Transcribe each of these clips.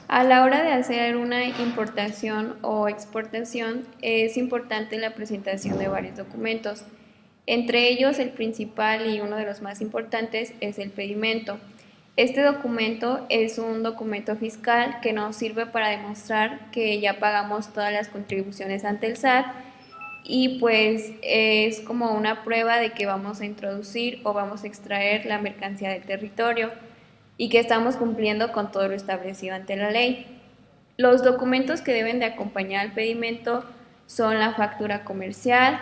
A la hora de hacer una importación o exportación es importante la presentación de varios documentos. Entre ellos, el principal y uno de los más importantes es el pedimento. Este documento es un documento fiscal que nos sirve para demostrar que ya pagamos todas las contribuciones ante el SAT y pues es como una prueba de que vamos a introducir o vamos a extraer la mercancía del territorio y que estamos cumpliendo con todo lo establecido ante la ley. Los documentos que deben de acompañar al pedimento son la factura comercial,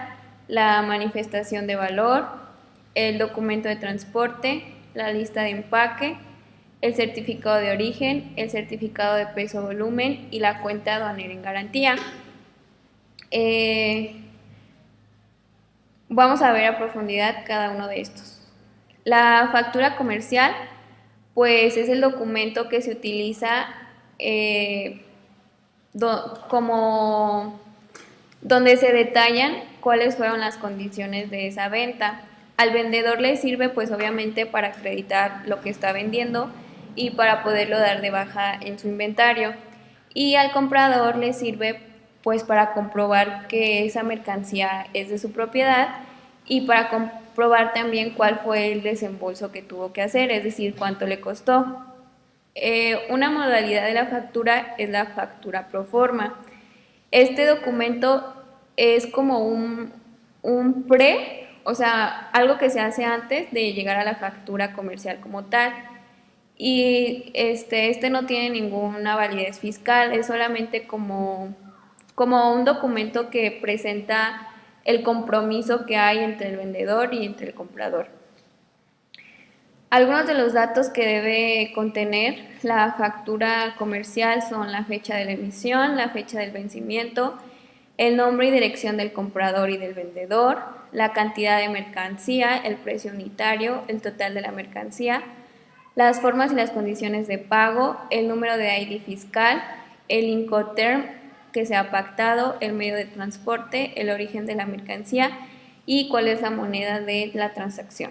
la manifestación de valor, el documento de transporte, la lista de empaque, el certificado de origen, el certificado de peso-volumen y la cuenta aduanera en garantía. Vamos a ver a profundidad cada uno de estos. La factura comercial, pues es el documento que se utiliza como donde se detallan cuáles fueron las condiciones de esa venta. Al vendedor le sirve pues obviamente para acreditar lo que está vendiendo y para poderlo dar de baja en su inventario. Y al comprador le sirve pues para comprobar que esa mercancía es de su propiedad y para comprobar también cuál fue el desembolso que tuvo que hacer, es decir, cuánto le costó. Una modalidad de la factura es la factura pro forma. Este documento es como un pre, o sea, algo que se hace antes de llegar a la factura comercial como tal. Y este no tiene ninguna validez fiscal, es solamente como un documento que presenta el compromiso que hay entre el vendedor y entre el comprador. Algunos de los datos que debe contener la factura comercial son la fecha de la emisión, la fecha del vencimiento, el nombre y dirección del comprador y del vendedor, la cantidad de mercancía, el precio unitario, el total de la mercancía, las formas y las condiciones de pago, el número de ID fiscal, el Incoterm que se ha pactado, el medio de transporte, el origen de la mercancía y cuál es la moneda de la transacción.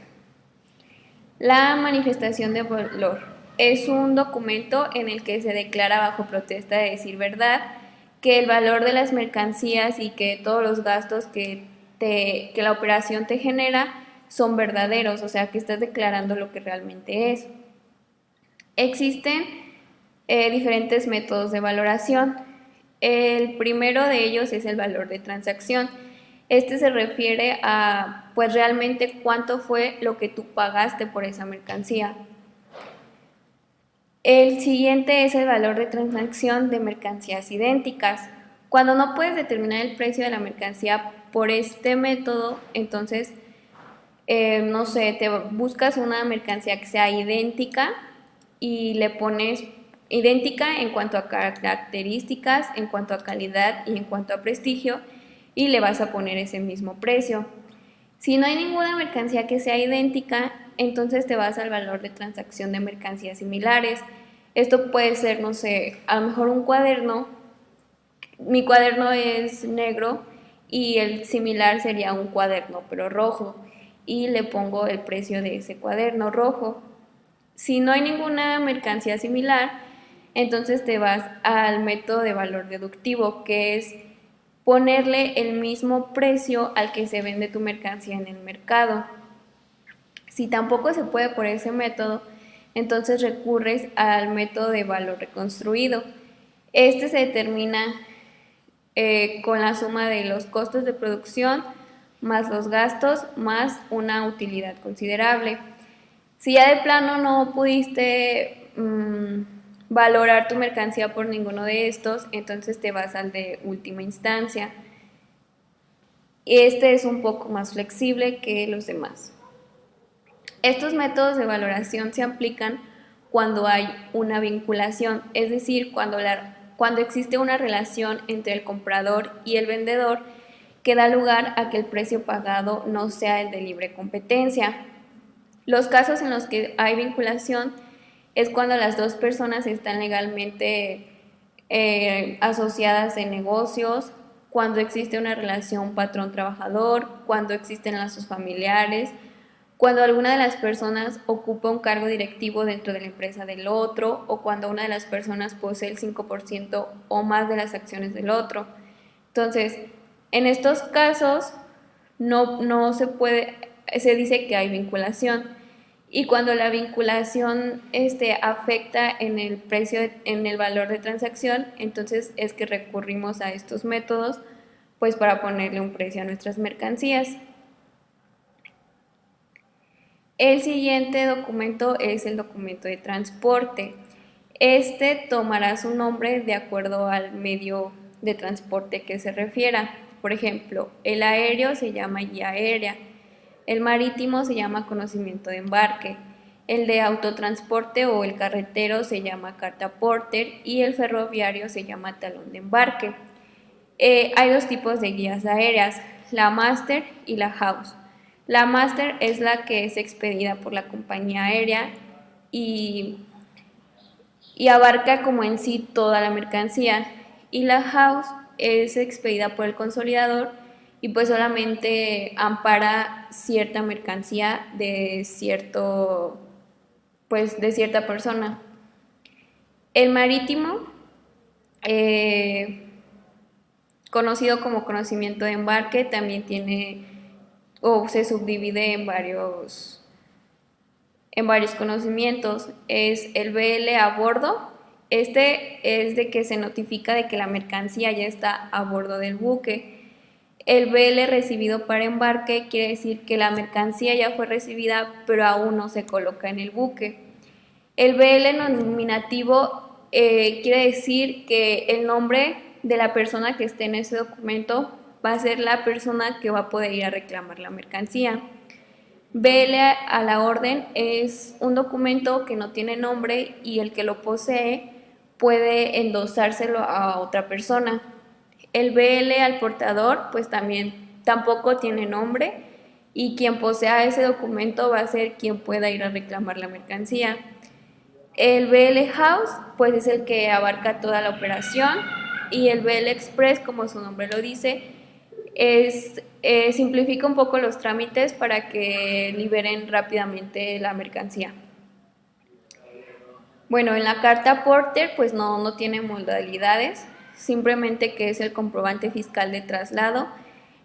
La manifestación de valor es un documento en el que se declara bajo protesta de decir verdad que el valor de las mercancías y que todos los gastos que la operación te genera son verdaderos, o sea que estás declarando lo que realmente es. Existen diferentes métodos de valoración. El primero de ellos es el valor de transacción. Este se refiere a, pues realmente cuánto fue lo que tú pagaste por esa mercancía. El siguiente es el valor de transacción de mercancías idénticas. Cuando no puedes determinar el precio de la mercancía por este método, entonces, no sé, te buscas una mercancía que sea idéntica y le pones idéntica en cuanto a características, en cuanto a calidad y en cuanto a prestigio, y le vas a poner ese mismo precio. Si no hay ninguna mercancía que sea idéntica, entonces te vas al valor de transacción de mercancías similares. Esto puede ser, no sé, a lo mejor un cuaderno. Mi cuaderno es negro y el similar sería un cuaderno pero rojo y le pongo el precio de ese cuaderno rojo. Si no hay ninguna mercancía similar, entonces te vas al método de valor deductivo, que es ponerle el mismo precio al que se vende tu mercancía en el mercado. Si tampoco se puede por ese método, entonces recurres al método de valor reconstruido. Este se determina con la suma de los costos de producción más los gastos más una utilidad considerable. Si ya de plano no pudiste valorar tu mercancía por ninguno de estos, entonces te vas al de última instancia. Este es un poco más flexible que los demás. Estos métodos de valoración se aplican cuando hay una vinculación, es decir, cuando existe una relación entre el comprador y el vendedor que da lugar a que el precio pagado no sea el de libre competencia. Los casos en los que hay vinculación es cuando las dos personas están legalmente asociadas en negocios, cuando existe una relación patrón-trabajador, cuando existen lazos familiares, cuando alguna de las personas ocupa un cargo directivo dentro de la empresa del otro o cuando una de las personas posee el 5% o más de las acciones del otro. Entonces, en estos casos no se puede, se dice que hay vinculación. Y cuando la vinculación afecta en el precio, en el valor de transacción, entonces es que recurrimos a estos métodos pues para ponerle un precio a nuestras mercancías. El siguiente documento es el documento de transporte. Este tomará su nombre de acuerdo al medio de transporte que se refiera. Por ejemplo, el aéreo se llama guía aérea, el marítimo se llama conocimiento de embarque, el de autotransporte o el carretero se llama carta porter y el ferroviario se llama talón de embarque. Hay dos tipos de guías aéreas, la Master y la House. La Master es la que es expedida por la compañía aérea y abarca como en sí toda la mercancía. Y la House es expedida por el consolidador y pues solamente ampara cierta mercancía de cierta persona. El marítimo, conocido como conocimiento de embarque, también tiene o se subdivide en varios conocimientos. Es el BL a bordo. Este es de que se notifica de que la mercancía ya está a bordo del buque. El BL recibido para embarque quiere decir que la mercancía ya fue recibida, pero aún no se coloca en el buque. El BL nominativo quiere decir que el nombre de la persona que esté en ese documento va a ser la persona que va a poder ir a reclamar la mercancía. BL a la orden es un documento que no tiene nombre y el que lo posee puede endosárselo a otra persona. El BL al portador pues tampoco tiene nombre y quien posea ese documento va a ser quien pueda ir a reclamar la mercancía. El BL House pues es el que abarca toda la operación y el BL Express, como su nombre lo dice, simplifica un poco los trámites para que liberen rápidamente la mercancía. Bueno, en la carta Porter pues no tiene modalidades, simplemente que es el comprobante fiscal de traslado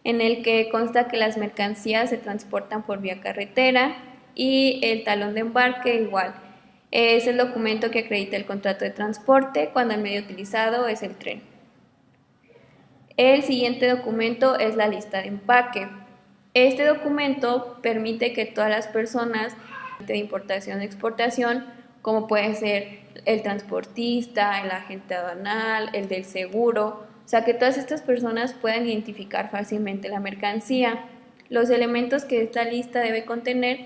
en el que consta que las mercancías se transportan por vía carretera y el talón de embarque igual. Es el documento que acredita el contrato de transporte cuando el medio utilizado es el tren. El siguiente documento es la lista de empaque. Este documento permite que todas las personas de importación y exportación, como puede ser el transportista, el agente aduanal, el del seguro, o sea que todas estas personas puedan identificar fácilmente la mercancía. Los elementos que esta lista debe contener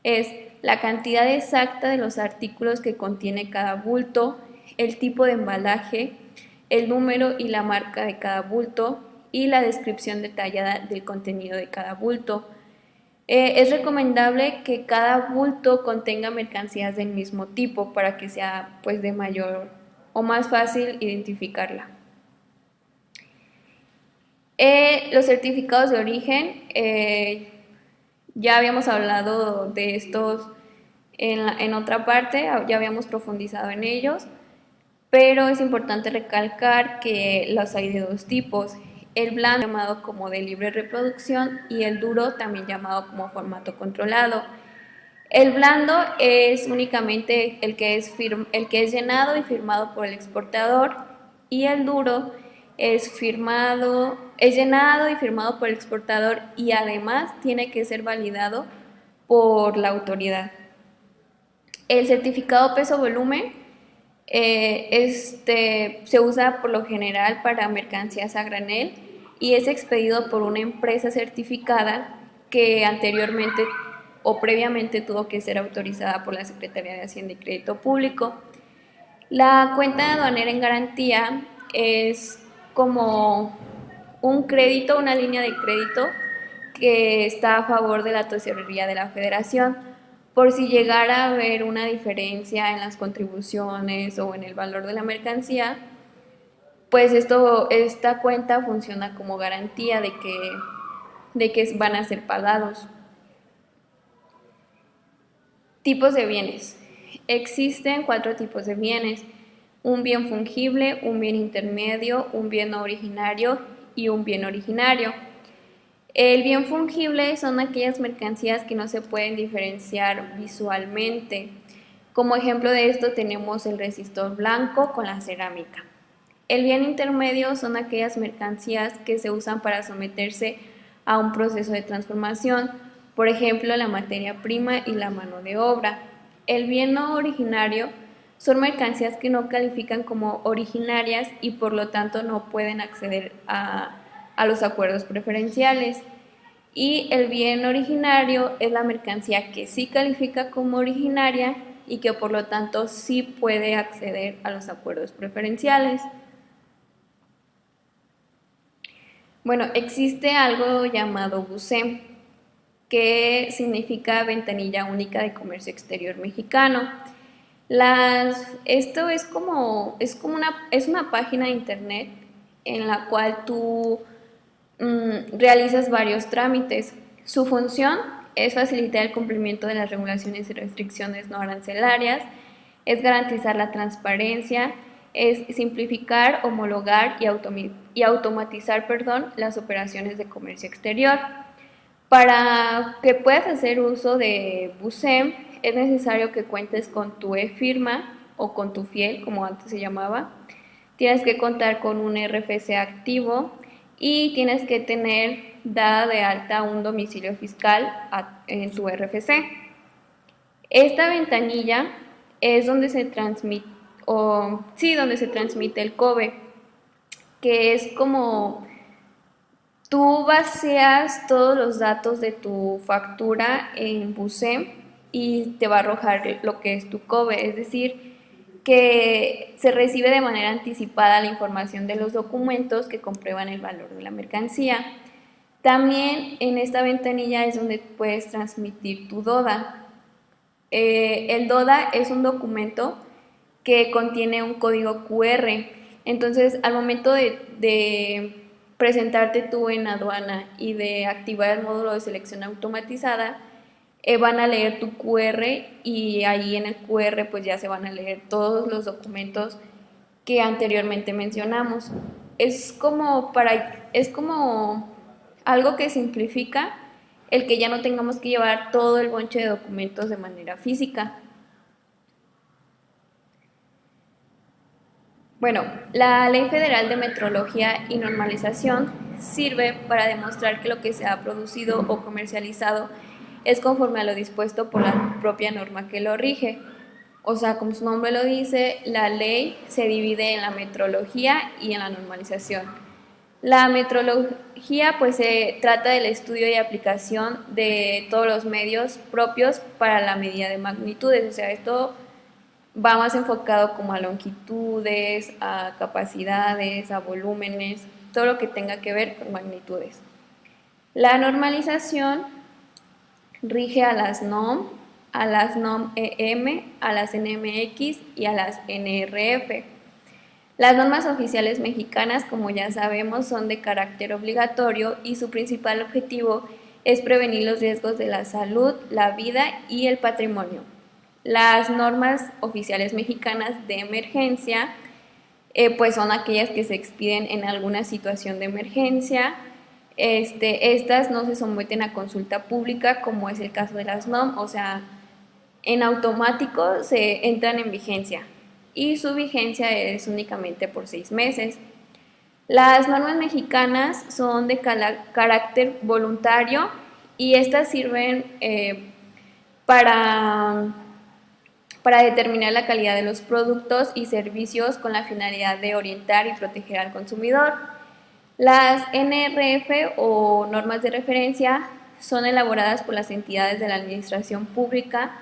es la cantidad exacta de los artículos que contiene cada bulto, el tipo de embalaje, el número y la marca de cada bulto y la descripción detallada del contenido de cada bulto. Es recomendable que cada bulto contenga mercancías del mismo tipo para que sea pues de mayor o más fácil identificarla. Los certificados de origen, ya habíamos hablado de estos en otra parte, ya habíamos profundizado en ellos, pero es importante recalcar que los hay de dos tipos, el blando llamado como de libre reproducción y el duro también llamado como formato controlado. El blando es únicamente el que es llenado y firmado por el exportador y el duro es llenado y firmado por el exportador y además tiene que ser validado por la autoridad. El certificado peso-volumen se usa por lo general para mercancías a granel y es expedido por una empresa certificada que anteriormente o previamente tuvo que ser autorizada por la Secretaría de Hacienda y Crédito Público. La cuenta aduanera en garantía es como un crédito, una línea de crédito que está a favor de la Tesorería de la Federación. Por si llegara a haber una diferencia en las contribuciones o en el valor de la mercancía, pues esta cuenta funciona como garantía de que van a ser pagados. Tipos de bienes. Existen 4 tipos de bienes: un bien fungible, un bien intermedio, un bien no originario y un bien originario. El bien fungible son aquellas mercancías que no se pueden diferenciar visualmente. Como ejemplo de esto tenemos el resistor blanco con la cerámica. El bien intermedio son aquellas mercancías que se usan para someterse a un proceso de transformación, por ejemplo la materia prima y la mano de obra. El bien no originario son mercancías que no califican como originarias y por lo tanto no pueden acceder a los acuerdos preferenciales. Y el bien originario es la mercancía que sí califica como originaria y que por lo tanto sí puede acceder a los acuerdos preferenciales. Bueno, existe algo llamado VUSEM, que significa Ventanilla Única de Comercio Exterior Mexicano. Esto es una página de internet en la cual tú realizas varios trámites. Su función es facilitar el cumplimiento de las regulaciones y restricciones no arancelarias, es garantizar la transparencia, es simplificar, homologar y automatizar las operaciones de comercio exterior. Para que puedas hacer uso de VUSEM es necesario que cuentes con tu e-firma o con tu FIEL, como antes se llamaba. Tienes que contar con un RFC activo y tienes que tener dada de alta un domicilio fiscal en tu RFC. Esta ventanilla es donde se transmite, donde se transmite el COBE, que es como tú vacías todos los datos de tu factura en VUSEM y te va a arrojar lo que es tu COBE, es decir, que se recibe de manera anticipada la información de los documentos que comprueban el valor de la mercancía. También en esta ventanilla es donde puedes transmitir tu DODA. El DODA es un documento que contiene un código QR. Entonces, al momento de presentarte tú en aduana y de activar el módulo de selección automatizada, van a leer tu QR y ahí en el QR pues ya se van a leer todos los documentos que anteriormente mencionamos. Es como algo que simplifica el que ya no tengamos que llevar todo el bonche de documentos de manera física. Bueno, la Ley Federal de Metrología y Normalización sirve para demostrar que lo que se ha producido o comercializado es conforme a lo dispuesto por la propia norma que lo rige. O sea, como su nombre lo dice, la ley se divide en la metrología y en la normalización. La metrología pues se trata del estudio y aplicación de todos los medios propios para la medida de magnitudes, o sea, esto va más enfocado como a longitudes, a capacidades, a volúmenes, todo lo que tenga que ver con magnitudes. La normalización rige a las NOM, a las NOM-EM, a las NMX y a las NRF. Las normas oficiales mexicanas, como ya sabemos, son de carácter obligatorio y su principal objetivo es prevenir los riesgos de la salud, la vida y el patrimonio. Las normas oficiales mexicanas de emergencia pues son aquellas que se expiden en alguna situación de emergencia. Estas no se someten a consulta pública como es el caso de las NOM, o sea, en automático se entran en vigencia y su vigencia es únicamente por 6 meses. Las normas mexicanas son de carácter voluntario y estas sirven para determinar la calidad de los productos y servicios con la finalidad de orientar y proteger al consumidor. Las NRF o normas de referencia son elaboradas por las entidades de la administración pública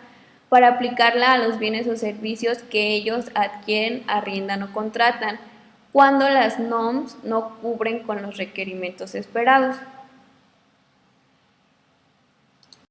para aplicarla a los bienes o servicios que ellos adquieren, arriendan o contratan, cuando las NOMs no cubren con los requerimientos esperados.